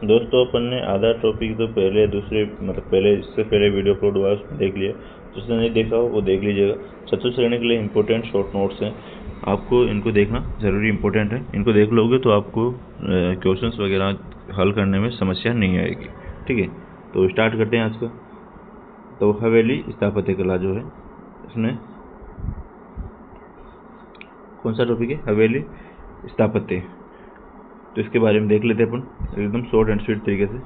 दोस्तों अपन ने आधा टॉपिक तो पहले दूसरे पहले इससे पहले वीडियो अपलोड हुआ उसमें देख लिया। जिसने नहीं देखा हो वो देख लीजिएगा। चतुर्थ श्रेणी के लिए इंपॉर्टेंट शॉर्ट नोट्स हैं, आपको इनको देखना ज़रूरी इंपॉर्टेंट है। इनको देख लोगे तो आपको क्वेश्चंस वगैरह हल करने में समस्या नहीं आएगी। ठीक है, तो स्टार्ट करते हैं आज का। तो हवेली स्थापत्य कला जो है इसमें कौन सा टॉपिक है? हवेली स्थापत्य। तो इसके बारे में देख लेते हैं अपन एकदम शॉर्ट एंड स्वीट तरीके से।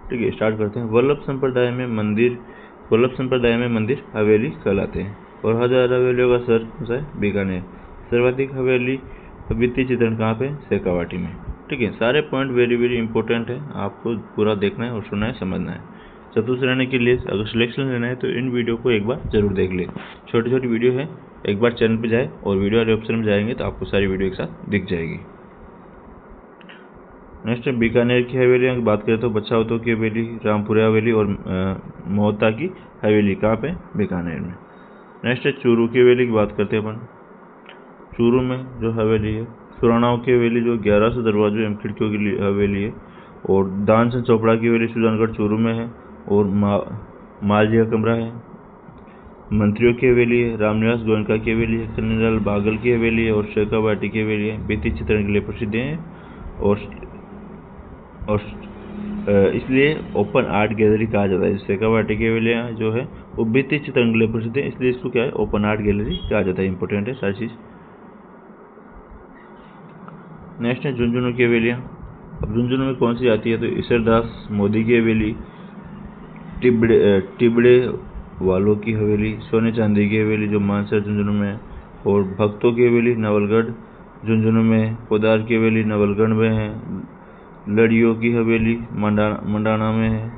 ठीक है, स्टार्ट करते हैं। वल्लभ संप्रदाय में मंदिर हवेली कहलाते हैं और 1000 हवेलियों का सर कौन सा है? बीकानेर। सर्वाधिक हवेली वित्तीय चित्रण कहाँ पे? शेखावाटी में। ठीक है, सारे पॉइंट वेरी वेरी इंपॉर्टेंट है, आपको पूरा देखना है और सुनना है, समझना है। चतुर्थ श्रेणी के लिए अगर सिलेक्शन लेना है तो इन वीडियो को एक बार जरूर देख ले। छोटी छोटी वीडियो है, एक बार चैनल पे जाए और वीडियो वाले ऑप्शन में जाएंगे तो आपको सारी वीडियो एक साथ दिख जाएगी। नेक्स्ट बीकानेर की हवेलियाँ की बात करें तो बछावतों की हवेली, रामपुरा हवेली और मोहता की हवेली कहाँ पे? बीकानेर में। नेक्स्ट चूरू की हवेली की बात करते हैं अपन। चूरू में जो हवेली है सुराणाओं की हवेली जो 1100 दरवाजों एवं खिड़कियों की हवेली है। और दानचंद चोपड़ा की हवेली सुजानगढ़ चूरू में है और मालजी का कमरा है। मंत्रियों की हवेली है, रामनिवास गोयनका की हवेली है, कन्हैयालाल बागल की हवेली है और शेखावाटी की हवेली है। वित्तीय चित्रण के लिए प्रसिद्ध है और इसलिए ओपन आर्ट गैलरी कहा जाता है। शेखावाटी की हवेलियाँ जो है वो वित्तीय चित्रण के लिए प्रसिद्ध है, इसलिए इसको क्या है? ओपन आर्ट गैलरी कहा जाता है। इंपॉर्टेंट है सारी चीज़। नेक्स्ट है झुंझुनू की हवेलियाँ। अब झुंझुनू में कौन सी आती है? तो ईश्वरदास मोदी की हवेली, टिबड़े वालों की हवेली, सोने चांदी की हवेली जो मानसर झुंझुनू में है और भक्तों की हवेली नवलगढ़ झुंझुनू में है। पोदार की हवेली नवलगढ़ में है। लड़ियों की हवेली मंडाना में है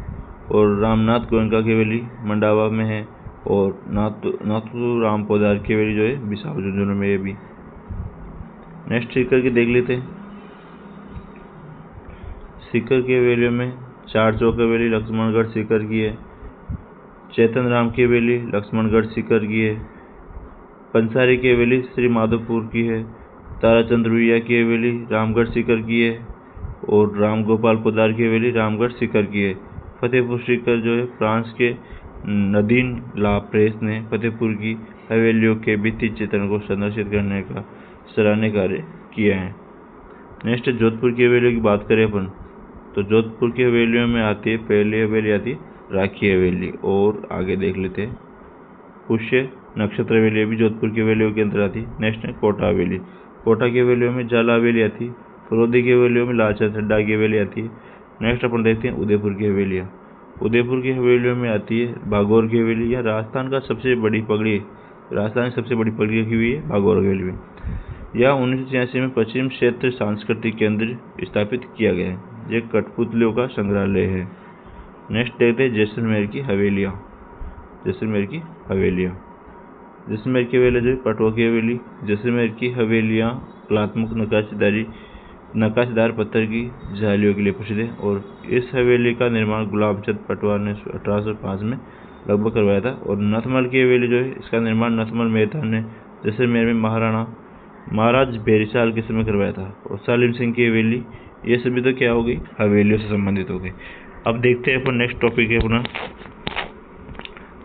और रामनाथ गोयनका की हवेली मंडावा में है और नाथू राम पोदार की हवेली जो है बिसाऊ झुंझुनू में है भी। नेक्स्ट सीकर की देख लेते हैं। सीकर की हवेलियों में चार चौक हवेली लक्ष्मणगढ़ सीकर की है। चेतन राम की हवेली लक्ष्मणगढ़ सीकर की है। पंसारी की हवेली श्री माधोपुर की है। ताराचंद रुइया की हवेली रामगढ़ सीकर की है और राम गोपाल पोदार की हवेली रामगढ़ सीकर की है। फतेहपुर सीकर जो है फ्रांस के नदीन ला प्रेस ने फतेहपुर की हवेलियों के वित्तीय चित्रण को संरक्षित करने का सराहनीय कार्य किया है। नेक्स्ट जोधपुर की हवेलियों की बात करें अपन तो जोधपुर की हवेलियों में आती है, पहली हवेली आती है राखी हवेली और आगे देख लेते हैं पुष्य नक्षत्र हवेली भी जोधपुर की हवेलियों के अंदर आती है। नेक्स्ट है कोटा हवेली। कोटा की हवेलियों में जाला हवेली आती है। फरोदी की हवेलियों में लालचंद चड्ढा की हवेली आती है। नेक्स्ट अपन देखते हैं उदयपुर की हवेलियाँ। उदयपुर की हवेलियों में आती है भागौर की हवेली, या राजस्थान की सबसे बड़ी पगड़ी रखी हुई है भागौर हवेली में। यह 1986 में पश्चिम क्षेत्र सांस्कृतिक केंद्र स्थापित किया गया है। यह कठपुतलियों का संग्रहालय है। नेक्स्ट देखते हैं जैसलमेर की हवेलियाँ। जैसलमेर की हवेलियाँ जो है पटवा की हवेली। जैसलमेर की हवेलियाँ कलात्मक नक्काशीदार पत्थर की जालियों के लिए प्रसिद्ध है और इस हवेली का निर्माण गुलाबचंद पटवा ने 1805 में लगभग करवाया था। और नथमल की हवेली जो है इसका निर्माण नथमल मेहता ने जैसलमेर में महाराज बेरिसाल के समय करवाया था। और सालिम सिंह की हवेली, ये सभी तो क्या हो गई? हवेलियों से संबंधित हो गई। अब देखते हैं अपन नेक्स्ट टॉपिक है अपना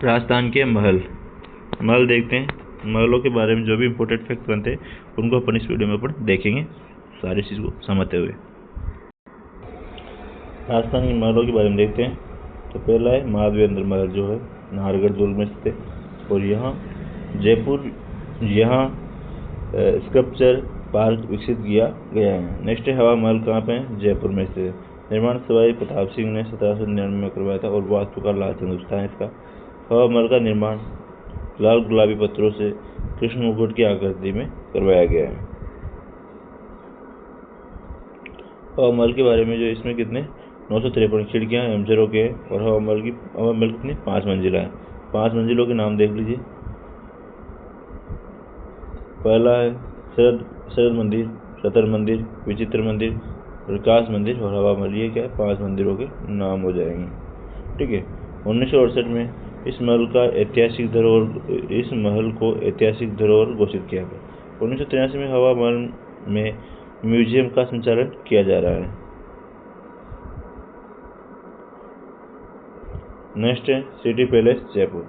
राजस्थान के महल देखते हैं। महलों के बारे में जो भी इंपॉर्टेंट फैक्ट बनते हैं उनको अपन इस वीडियो में अपन देखेंगे सारी चीज़ को समझते हुए। राजस्थान के महलों के बारे में देखते हैं। तो पहला है माधवेंद्र महल जो है नाहरगढ़ दुर्ग में स्थित है और यहाँ स्कल्पचर पार्क विकसित किया गया है। नेक्स्ट है हवा महल, कहाँ पे है? जयपुर में स्थित है। निर्माण सवाई प्रताप सिंह ने 1799 में करवाया था और वास्तुकार लालचंद गुप्ता है इसका। हवा महल का निर्माण लाल गुलाबी पत्थरों से कृष्ण मुकुट की आकृति में करवाया गया है। हवा महल के बारे में जो इसमें कितने 953 खिड़कियाँ एवं झरोखे हैं और हवा महल कितनी 5 मंजिला है। 5 मंजिलों के नाम देख लीजिए। पहला है शरद मंदिर, सतर मंदिर, विचित्र मंदिर, प्रकाश मंदिर और हवा महल। ये क्या है? 5 मंदिरों के नाम हो जाएंगे। ठीक है, 1968 में इस महल को ऐतिहासिक धरोहर घोषित किया गया। 1983 में हवा महल में म्यूजियम का संचालन किया जा रहा है। नेक्स्ट है सिटी पैलेस जयपुर।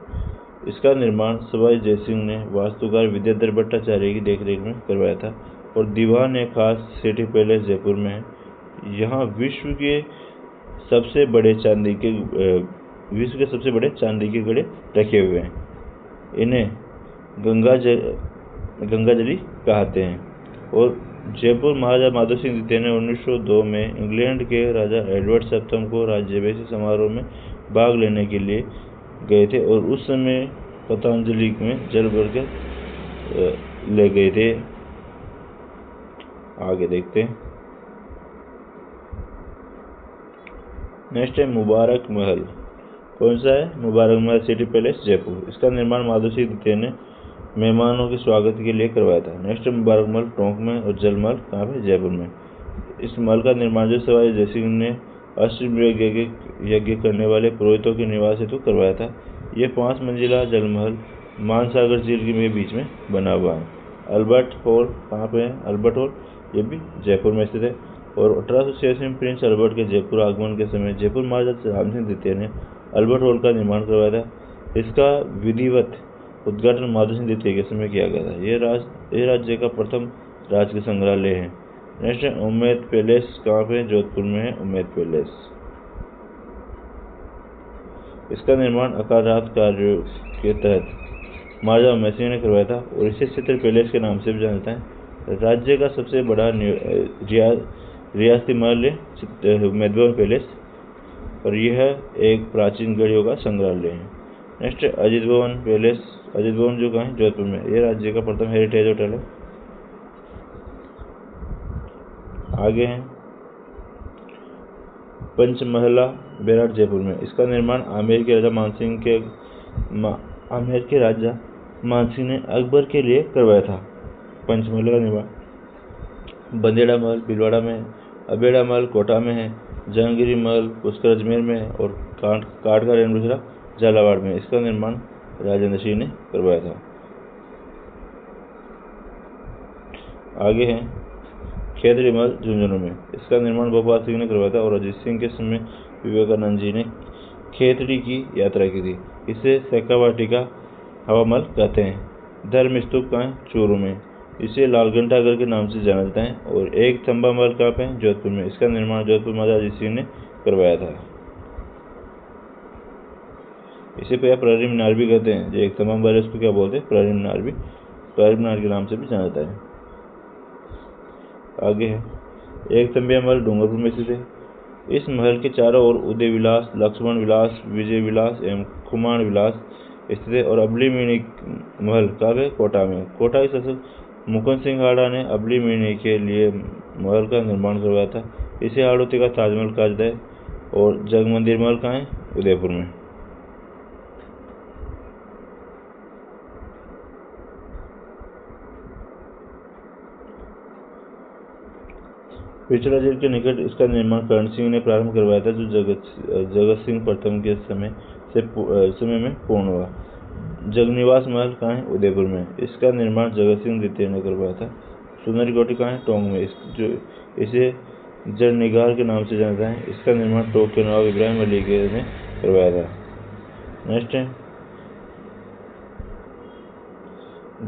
इसका निर्माण सवाई जयसिंह ने वास्तुकार विद्याधर भट्टाचार्य की देखरेख में करवाया था और दीवान एक खास सिटी पैलेस जयपुर में है। यहाँ विश्व के सबसे बड़े चांदी के घड़े रखे हुए हैं। इन्हें गंगाजली कहते हैं। और जयपुर महाराजा माधव सिंह द्वितीय ने 1902 में इंग्लैंड के राजा एडवर्ड सप्तम को राज्याभिषेक समारोह में भाग लेने के लिए गए थे और उस समय पतंजलि में जल भर कर ले गए थे। आगे देखते हैं। नेक्स्ट है मुबारक महल। कौन सा है? मुबारक महल सिटी पैलेस जयपुर। इसका निर्माण माधव सिंह द्वितीय ने मेहमानों के स्वागत के लिए करवाया था। नेक्स्ट मुबारक महल टोंक में और जल महल कहाँ पे? जयपुर में। इस महल का निर्माण जो सवाई जयसिंह ने अश्वमेध यज्ञ करने वाले पुरोहितों के निवास हेतु करवाया था। यह 5 मंजिला जल महल मानसागर झील के बीच में बना हुआ है। अल्बर्ट हॉल कहाँ पे है? अल्बर्ट हॉल ये भी जयपुर में स्थित है। और 1886 में प्रिंस अल्बर्ट के जयपुर आगमन के समय जयपुर महाराजा राम सिंह द्वितीय ने अल्बर्ट हॉल का निर्माण करवाया था। इसका विधिवत उद्घाटन माधव सिंह द्वितीय के समय किया गया था। यह राज्य का प्रथम राजकीय संग्रहालय है। नेक्स्ट है उम्मेद पैलेस कहाँ पे? जोधपुर में है उम्मेद पैलेस। इसका निर्माण अकारात कार्यों के तहत महाराजा उमेद सिंह ने करवाया था और इसे चित्र पैलेस के नाम से भी जाना जाता है। राज्य का सबसे बड़ा रियासती महल है उम्मेद पैलेस और यह एक प्राचीन गढ़ियों का संग्रहालय है। नेक्स्ट अजीत भवन पैलेस। अजीत भवन जो कहाँ है? जोधपुर में। यह राज्य का प्रथम हेरिटेज होटल है। आगे हैं पंचमहला बैराट जयपुर में। इसका निर्माण आमेर के राजा मानसिंह ने अकबर के लिए करवाया था। पंचमहला का निर्माण बंदेड़ा महल भीलवाड़ा में है, अबेड़ा महल कोटा में है, जहांगीरी महल पुष्कर अजमेर में है और काट का रेणुसरा झालावाड़ में। इसका निर्माण राजेंद्र सिंह ने करवाया था। आगे है खेतड़ी महल झुंझुनू में। इसका निर्माण भोपाल सिंह ने करवाया था और अजीत सिंह के समय विवेकानंद जी ने खेतड़ी की यात्रा की थी। इसे सैकावाटिका हवा महल कहते हैं। धर्म स्तूप कहाँ है? चूरू में। इसे लालघंटाघर के नाम से जाना जाता है। और एक थंबा महल कहाँ पे? जोधपुर में। इसका निर्माण जोधपुर महाराजा अजीत सिंह ने करवाया था। इसे प्रहरी मीनार भी कहते हैं। जो एक थंबा महल है उसको क्या बोलते हैं? प्रहरी मीनार के नाम से भी जाना जाता है। आगे है एक थंबिया महल डूंगरपुर में स्थित है। इस महल के चारों ओर उदय विलास, लक्ष्मण विलास, विजय विलास एवं खुमान विलास स्थित है। और अबली मिनी महल कहाँ है? कोटा में। कोटा के शासक मुकुंद सिंह हाड़ा ने अबली मिनी के लिए महल का निर्माण करवाया था। इसे हाड़ौती का ताजमहल कहा जाता है। और जगमंदिर महल कहाँ है? उदयपुर में। पिछड़ा झील के निकट इसका निर्माण कर्ण सिंह ने प्रारंभ करवाया था, जो जगत सिंह प्रथम के समय में पूर्ण हुआ। जगनिवास महल कहाँ है? उदयपुर में। इसका निर्माण जगत सिंह द्वितीय ने करवाया था। सुनहरी कोठी कहाँ है? टोंक में। इसे जड़निगार के नाम से जाना जाता है। इसका निर्माण टोंक के नवाब इब्राहिम अली ने करवाया था। नेक्स्ट है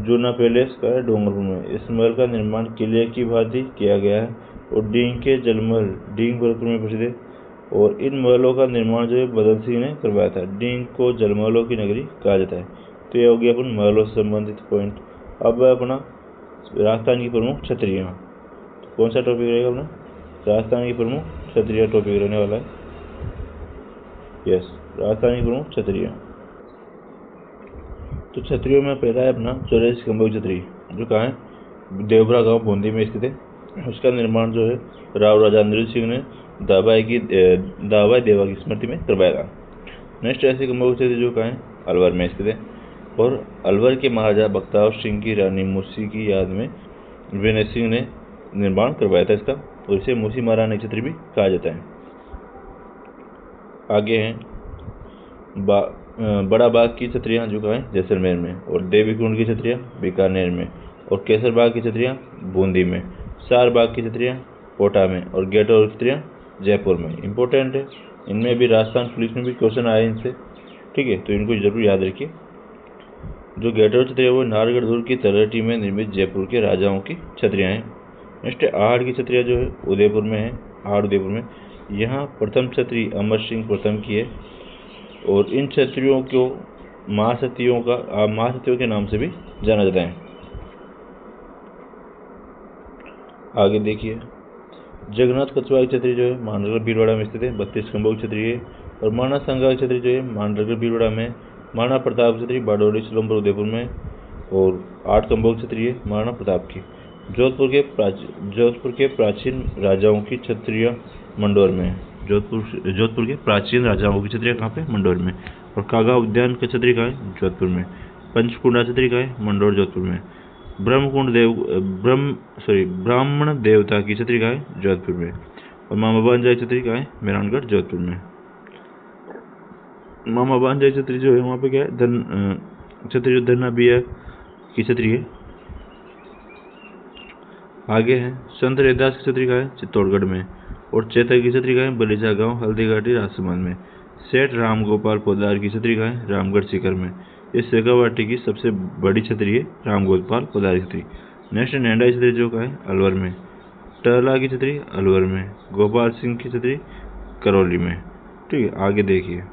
जूना पैलेस का है डूंगरपुर में। इस महल का निर्माण किले की भांति किया गया है और डींग के जलमहल डींग भरतपुर में प्रसिद्ध है। और इन महलों का निर्माण जो है बदन सिंह ने करवाया था। डींग को जलमहलों की नगरी कहा जाता है। तो ये हो गया अपन महलों से संबंधित पॉइंट। अब अपना राजस्थान की प्रमुख छतरियाँ। तो कौन सा टॉपिक रहेगा अपना? राजस्थान की प्रमुख छतरियाँ टॉपिक रहने वाला है। यस, राजस्थान की प्रमुख छतरियाँ। तो छतरियों में पहला है अपना 84 खंभों की छतरी, जो कहाँ है? देवबरा गांव बूंदी में स्थित है। उसका निर्माण जो है राव राजा इंद्रजीत सिंह ने दाबाई देवा की स्मृति में करवाया था। नेक्स्ट ऐसी खंभों की छतरी जो कहाँ है? अलवर में स्थित है। और अलवर के महाराजा बख्तावर सिंह की रानी मुर्सी की याद में विनय सिंह ने निर्माण करवाया था इसका, और इसे मुर्सी महारानी छतरी भी कहा जाता है। आगे है बड़ा बाग की छतरियाँ जो है जैसलमेर में, और देवी कुंड की छतरियाँ बीकानेर में, और केसर बाग की छतरियाँ बूंदी में, सार बाग की छतरियाँ कोटा में, और गेट और छतरियाँ जयपुर में। इंपॉर्टेंट है इनमें भी राजस्थान पुलिस में भी क्वेश्चन आए इनसे, ठीक है, तो इनको जरूर याद रखिए। जो गेटवर छतरी है वो नाहरगढ़ दुर्ग की तलहटी में निर्मित जयपुर के राजाओं की छतरियाँ हैं। नेक्स्ट आहड़ की छतरियाँ जो है उदयपुर में है, आहड़ उदयपुर में। यहाँ प्रथम छतरी अमर सिंह प्रथम की है और इन छतरियों को महासतियों के नाम से भी जाना जाता है। आगे देखिए, जगन्नाथ कछवाहा की छतरी जो है मांडरगढ़ भीलवाड़ा में स्थित है, 32 खंभों की छतरी है। और माना संगा की छतरी जो है मांडरगढ़ भीलवाड़ा में। महाराणा प्रताप की छतरी बारडोली सिलंबर उदयपुर में और 8 खंभों की छतरी है महाराणा प्रताप की। जोधपुर के प्राचीन राजाओं की छतरियाँ मंडौर में है। जोधपुर के प्राचीन राजाओं की छतरियाँ कहाँ पे? मंडौर में। और कागा उद्यान की छतरी कहाँ है? जोधपुर में। पंचकुंडा छतरी कहाँ है? मंडौर जोधपुर में। ब्राह्मण देवता की छतरी कहाँ है? जोधपुर में। और मामा भांजा की छतरी कहाँ है? मेहरानगढ़ जोधपुर में। मामा भांजा की छतरी जो है वहाँ पे क्या है? छतरी जो धन्ना बिया की छतरी है। आगे है संत रैदास की छतरी कहाँ है? चित्तौड़गढ़ में। और चेतक की छतरी कहाँ है? बलीजा गांव हल्दीघाटी राजसमंद में। सेठ राम गोपाल पोदार की छतरी कहाँ है? रामगढ़ सीकर में। इस शेखावाटी की सबसे बड़ी छतरी है राम गोपाल पोदार की छतरी। नेक्स्ट नैंडा की छतरी जो कहाँ है? अलवर में। टहला की छतरी अलवर में। गोपाल सिंह की छतरी करौली में, ठीक है। आगे देखिए,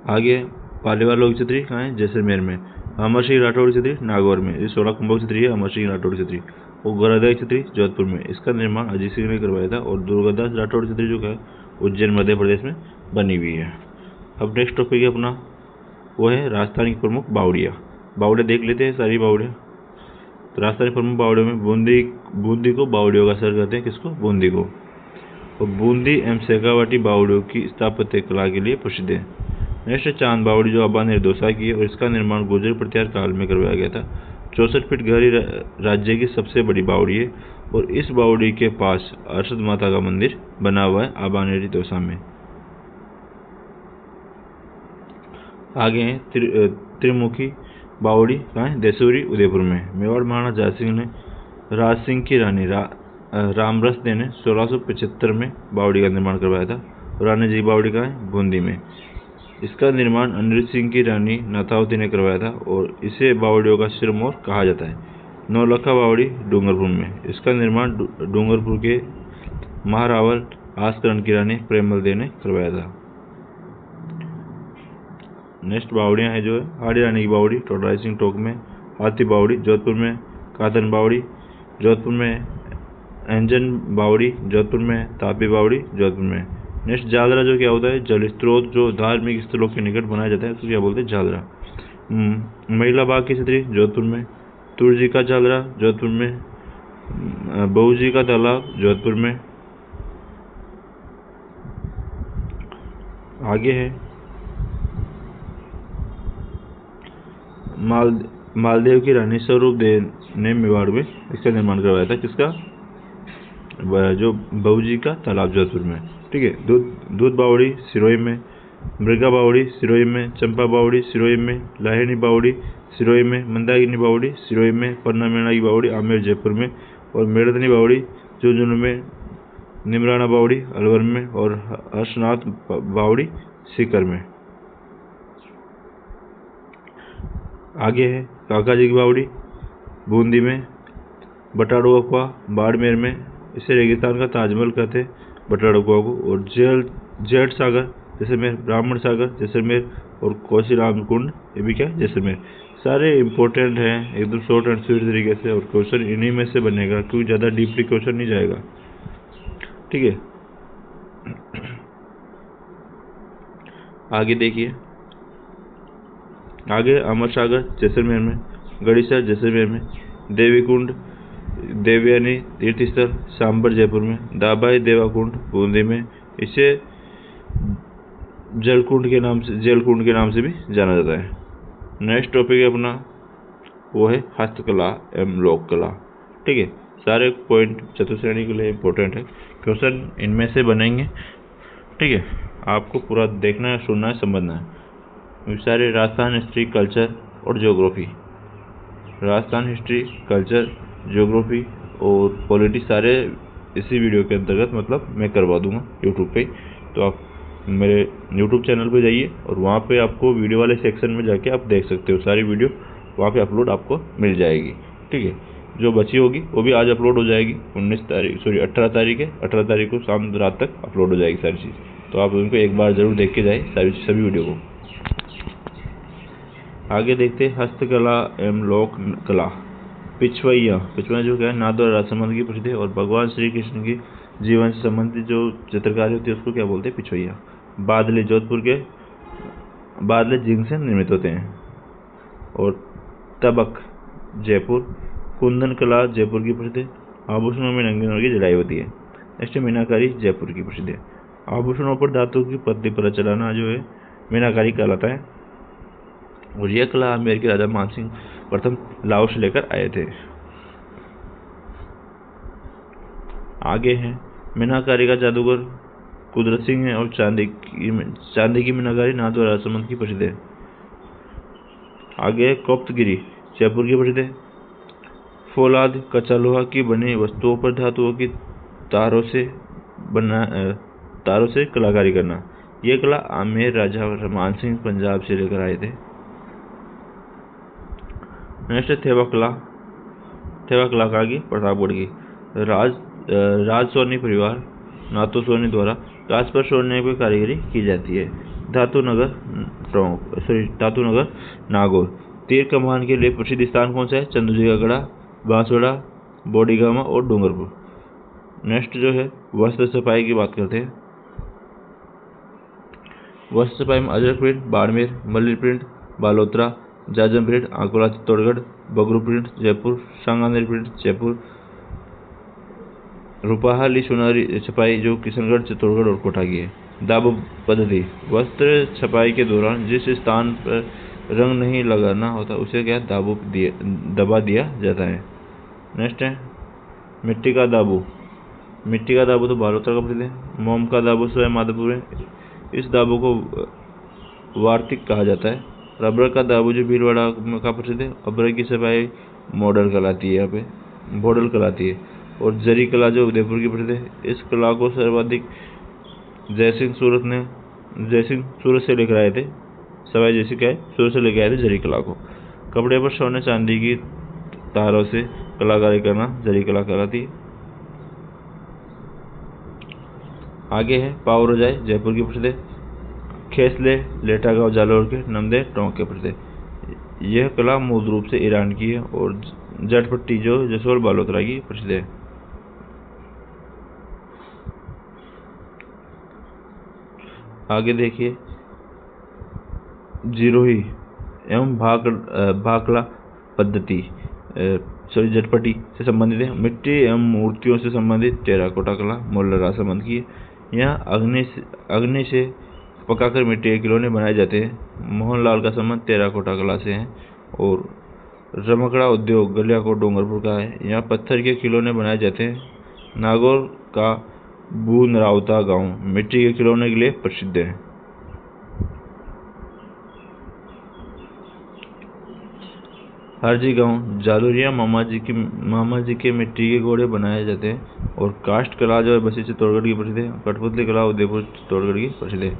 आगे पालीवालों की छतरी कहाँ है? जैसलमेर में। अमर सिंह राठौड़ की छतरी नागौर में। ये 16 खंभों की छतरी है अमर सिंह राठौड़ की छतरी। और गोरादा की छतरी जोधपुर में। इसका निर्माण अजीत सिंह ने करवाया था। और दुर्गादास राठौड़ की छतरी जो है उज्जैन मध्य प्रदेश में बनी हुई है। अब नेक्स्ट टॉपिक है अपना, वो है राजस्थान की प्रमुख बावड़ियाँ। बावड़े देख लेते हैं सारी बावड़ियाँ। तो राजस्थान की प्रमुख बावड़ियों में बूंदी को बावड़ियों का सर कहते हैं। किसको? बूंदी को। और बूंदी एवं शेखावाटी बावड़ियों की स्थापत्य कला के लिए प्रसिद्ध है। नेक्स्ट चांद बावड़ी जो अब्बा निर्दोषा की है और इसका निर्माण गुर्जर प्रतिहार काल में करवाया गया था। 64 फीट गहरी राज्य की सबसे बड़ी बावड़ी है। और इस बावड़ी के पास अरशद माता का मंदिर बना हुआ है अब्बा निर्दोषा में। आगे है त्रिमुखी बावड़ी कहाँ है? देसूरी उदयपुर में। मेवाड़ महाराणा जयसिंह ने राज सिंह की रानी रामरस दे ने 1675 में बावड़ी का निर्माण करवाया था। रानी जी बावड़ी कहाँ है? बूंदी में। इसका निर्माण अनिरुद्ध सिंह की रानी नाथावती ने करवाया था और इसे बावड़ियों का सिरमौर कहा जाता है। नौलखा बावड़ी डूंगरपुर में। इसका निर्माण डूंगरपुर के महारावल आसकरण की रानी प्रेमल दे ने करवाया था। नेक्स्ट बावड़ियाँ हैं जो है हाड़ी रानी की बावड़ी टोडराय सिंह टोक में। हाथी बावड़ी जोधपुर में। कातन बावड़ी जोधपुर में। अंजन बावड़ी जोधपुर में। तापी बावड़ी जोधपुर में। नेक्स्ट जालरा जो क्या होता है? जल स्रोत जो धार्मिक स्थलों के निकट बनाया जाता है तो क्या बोलते हैं? जालरा। महिला बाग की छतरी जोधपुर में। तुरजी का जालरा जोधपुर में। बहू जी का तालाब जोधपुर में। आगे है मालदेव की रानी स्वरूप देव ने मेवाड़ में इसका निर्माण करवाया था। किसका? जो बहू जी का तालाब जोधपुर में, ठीक है। दूध बावड़ी सिरोही में। मृगा बावड़ी सिरोही में। चंपा बावड़ी सिरोही में। लाहिनी बावड़ी सिरोही में। मंदाकिनी बावड़ी सिरोही में। पन्ना मेणा की बावड़ी आमेर जयपुर में। और मेड़तनी बावड़ी झुंझुनू में। निमराना बावड़ी अलवर में। और हर्षनाथ बावड़ी सीकर में। आगे है काका जी की बावड़ी बूंदी में। बटाड़ुआ कुआ बाड़मेर में। इसे रेगिस्तान का ताजमहल कहते हैं बटाड़ुआ को। और जेठ सागर जैसलमेर। ब्राह्मण सागर जैसलमेर। और कौशीराम कुंड ये भी क्या है? जैसलमेर। सारे इंपॉर्टेंट हैं एकदम शॉर्ट एंड स्वीट तरीके से। और क्वेश्चन इन्हीं में से बनेगा क्योंकि ज़्यादा डीपली क्वेश्चन नहीं जाएगा, ठीक है। आगे देखिए, आगे अमर सागर जैसलमेर में। गड़ीसर जैसलमेर में। देवीकुंड देवयानी तीर्थ स्थल सांबर जयपुर में। दाबाई देवाकुंड बूंदी में। इसे जलकुंड के नाम से भी जाना जाता है। नेक्स्ट टॉपिक है अपना, वो है हस्तकला एवं लोक कला, ठीक है। सारे पॉइंट चतुश्रेणी के लिए इम्पोर्टेंट है, क्वेश्चन इनमें से बनेंगे, ठीक है। आपको पूरा देखना है, सुनना है, समझना है। सारे राजस्थान हिस्ट्री कल्चर और geography, Rajasthan history culture geography और पॉलिटिक्स सारे इसी वीडियो के अंतर्गत मतलब मैं करवा दूंगा यूट्यूब पे। तो आप मेरे यूट्यूब चैनल पे जाइए और वहाँ पे आपको वीडियो वाले सेक्शन में जाके आप देख सकते हो, सारी वीडियो वहाँ पे अपलोड आपको मिल जाएगी। ठीक है, जो बची होगी वो भी आज अपलोड हो जाएगी, 18 तारीख है, 18 तारीख को शाम रात तक अपलोड हो जाएगी सारी चीज़। तो आप उनको एक बार ज़रूर देख के जाए सभी वीडियो को। आगे देखते हैं हस्तकला एवं लोक कला। पिछवैया जो क्या है, नाद और राजसमंद की प्रसिद्ध है और भगवान श्री कृष्ण की जीवन से संबंधित जो चित्रकारी होती है उसको क्या बोलते हैं, पिछवैया। बादले जोधपुर के बादले जिंक से निर्मित होते हैं। और तबक जयपुर। कुंदन कला जयपुर की प्रसिद्ध है, आभूषणों में रंगीन की जड़ाई होती है। नेक्स्ट मीनाकारी जयपुर की प्रसिद्ध है, आभूषणों पर धातु की पतली परत चढ़ाना जो है मीनाकारी कहलाता है। और यह कला आमेर के राजा मानसिंह प्रथम लाहौर से लेकर आए थे। आगे है मीनाकारी का जादूगर कुदरत सिंह है और चांदी की मीनाकारी नाथ और राजसमंद की प्रसिद्ध है। आगे कोप्तगिरी जयपुर की प्रसिद्ध है, फौलाद कच्चा लोहा की बनी वस्तुओं पर धातुओं की तारों से कलाकारी करना। यह कला आमेर राजा मानसिंह पंजाब से लेकर आए थे। नेक्स्ट थेवा कला का आगे प्रतापगढ़ की। राज सोनी परिवार नातो सोनी द्वारा कांच पर सोने की कारीगरी की जाती है। धातु नगर नागौर। तीर कमान के लिए प्रसिद्ध स्थान कौन सा है, चंदूजी का गढ़ा, बांसवाड़ा, बोडीगामा और डूंगरपुर। नेक्स्ट जो है वस्त्र छपाई की बात करते हैं। वस्त्र छपाई में Ajrak print Barmer, Malli print Balotra, Jajam print Akola Chittorgarh, Bagru print Jaipur, Sanganer print Jaipur, रूपाहाली सुनारी छपाई जो किशनगढ़, चित्तौड़गढ़ और कोटा की है। दाबो पद्धति वस्त्र छपाई के दौरान जिस स्थान पर रंग नहीं लगाना होता उसे क्या दबा दिया जाता है। नेक्स्ट है मिट्टी का दाबू तो बालोतरा का प्रसिद्ध है। मोम का दाबू स्वयं माधोपुर है, इस दाबू को वार्तिक कहा जाता है। रबर का दाबू जो भीलवाड़ा का प्रसिद्ध है। अबर की छपाई मॉडल कहलाती है, यहाँ पे बॉर्डर कहलाती है। और जरी कला जो उदयपुर की प्रसिद्ध है, इस कला को सर्वाधिक जयसिंह सूरत से लेकर आए थे। सवाई जयसिंह क्या है, सूरत से लेकर आए थे जरी कला को। कपड़े पर सोने चांदी की तारों से कलाकारी करना जरी कला कहलाती है। आगे है पाव रजाई जयपुर की प्रसिद्ध है। खेसले लेटा गांव जालौर के, नमदे टोंक के प्रसिद्ध है। यह कला मूल रूप से ईरान की है। और जटपट्टी जो जसोल बालोतरा की प्रसिद्ध है। आगे देखिए जिरोही एवं भाकला पद्धति जटपटी से संबंधित है। मिट्टी एवं मूर्तियों से संबंधित टेराकोटा कला मोल्ला राजसमंद की है। यहाँ अग्नि से पकाकर मिट्टी के खिलौने बनाए जाते हैं। मोहनलाल का संबंध टेराकोटा कला से है। और रमकड़ा उद्योग गलियाकोट डूंगरपुर का है, यहाँ पत्थर के खिलौने बनाए जाते हैं। नागौर का बूनरावता गांव मिट्टी के खिलौने के लिए प्रसिद्ध है। हरजी गांव जालूरिया मामा जी के मिट्टी के घोड़े बनाए जाते हैं। और काष्ठ कला जो है बसी चित्तौड़गढ़ की प्रसिद्ध है। कठपुतली कला उदयपुर चित्तौड़गढ़ की प्रसिद्ध है।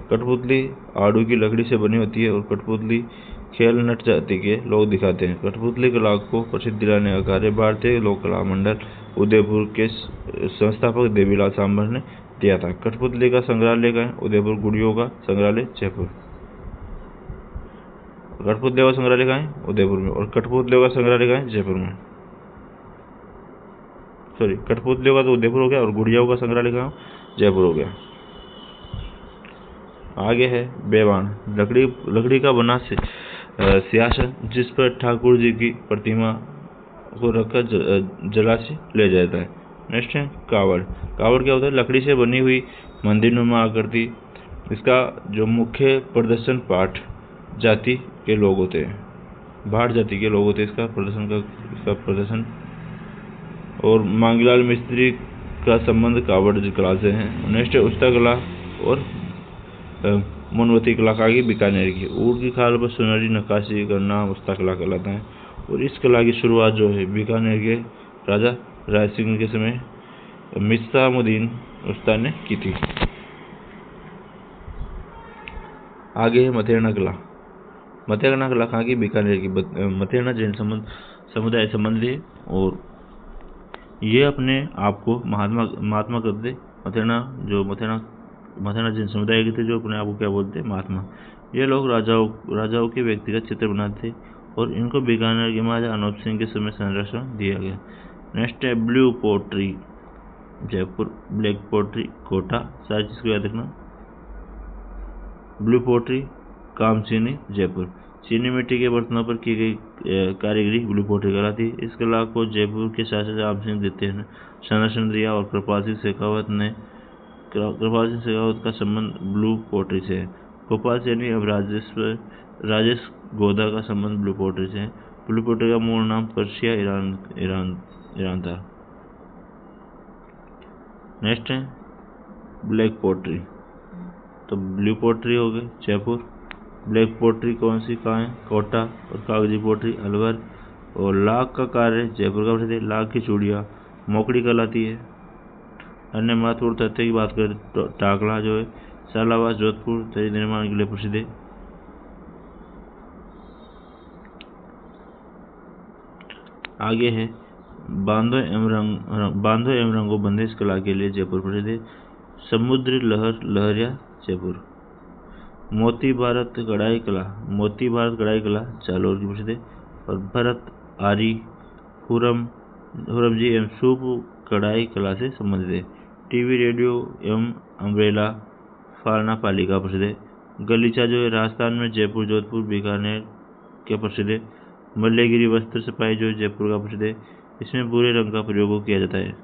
कठपुतली आड़ू की लकड़ी से बनी होती है और कठपुतली खेल नट जाति के लोग दिखाते हैं। कठपुतली कला को प्रसिद्ध दिलाने का कार्य भारतीय लोक कला मंडल उदयपुर के संस्थापक देवीलाल सांबर ने दिया था। कठपुतली का संग्रहालय का है उदयपुर, गुड़ियों का संग्रहालय जयपुर। कठपुतलियों का संग्रहालय कहाँ है, उदयपुर में। और कठपुतलियों का संग्रहालय कहाँ है, जयपुर में। कठपुतलियों का तो उदयपुर हो गया और गुड़ियाओं का संग्रहालय कहाँ, जयपुर हो गया। आगे है बेवान लकड़ी का बना सिंहासन जिस पर ठाकुर जी की प्रतिमा को रखकर जलाशय ले जाता है। नेक्स्ट है कावड़ क्या होता है, लकड़ी से बनी हुई मंदिरनुमा आकृति। इसका जो मुख्य प्रदर्शन पाठ जाति के लोग होते हैं, भाट जाति के लोग होते हैं इसका प्रदर्शन। और मांगीलाल मिस्त्री का संबंध कावड़ कला से है। नेक्स्ट है उस्ता कला और मोनवती कला का बीकानेर की। ऊँट की खाल पर सुनहरी नक्काशी करना उस्ता कला कहलाता है। और इस कला की शुरुआत जो है बीकानेर के राजा राय सिंह के समय मिसामुद्दीन उस्ताद ने की थी। आगे है मथेरना कला। मथेरना कला कहाँ की? बीकानेर की। मथेरना जैन समुदाय संबंधी है और ये अपने आप को महात्मा करते। मथेरना जैन समुदाय के थे जो अपने आप को क्या बोलते? महात्मा। ये लोग राजाओं के व्यक्तिगत चित्र बनाते थे और इनको बीकानेर के महाराजा अनूप सिंह के समय संरक्षण दिया गया। नेक्स्ट है blue pottery Jaipur, black pottery Kota. सारी चीज को याद रखना। ब्लू पोट्री कामचीनी जयपुर। चीनी मिट्टी के बर्तनों पर की गई कारीगरी ब्लू पोट्री कहलाती है। इस कला को जयपुर के शासक राम सिंह द्वितीय ने संरक्षण दिया और कृपाल सिंह शेखावत का संबंध ब्लू पोट्री से है। गोपाल सैनी अब राजेश गोदा का संबंध ब्लू पोट्री से है। ब्लू पोट्री का मूल नाम पर्शिया ईरान था। नेक्स्ट है ब्लैक पोट्री। तो ब्लू पोट्री हो गई जयपुर, ब्लैक पोट्री कौन सी कहाँ है? कोटा। और कागजी पोट्री अलवर। और लाख का कार्य जयपुर का प्रसिद्ध है। लाख की चूड़ियाँ मोकड़ी कहलाती है। अन्य महत्वपूर्ण तथ्य की बात करें तो टाकला जो है सालावास जोधपुर दरी निर्माण के लिए प्रसिद्ध है। आगे है बांधो एवं रंगो बंदिश कला के लिए जयपुर प्रसिद्ध है। समुद्री लहरिया जयपुर। मोती भारत कढ़ाई कला जालौर की प्रसिद्ध है। और भरत आरी हुरम जी एवं सूप कढ़ाई कला से संबंधित है। टीवी रेडियो एवं अम्ब्रेला फालना पालिका प्रसिद्ध है। गलीचा जो है राजस्थान में जयपुर जोधपुर बीकानेर के प्रसिद्ध है। मल्लेगिरी वस्त्र सफाई जो जयपुर का प्रसिद्ध है। इसमें भूरे रंग का प्रयोग किया जाता है।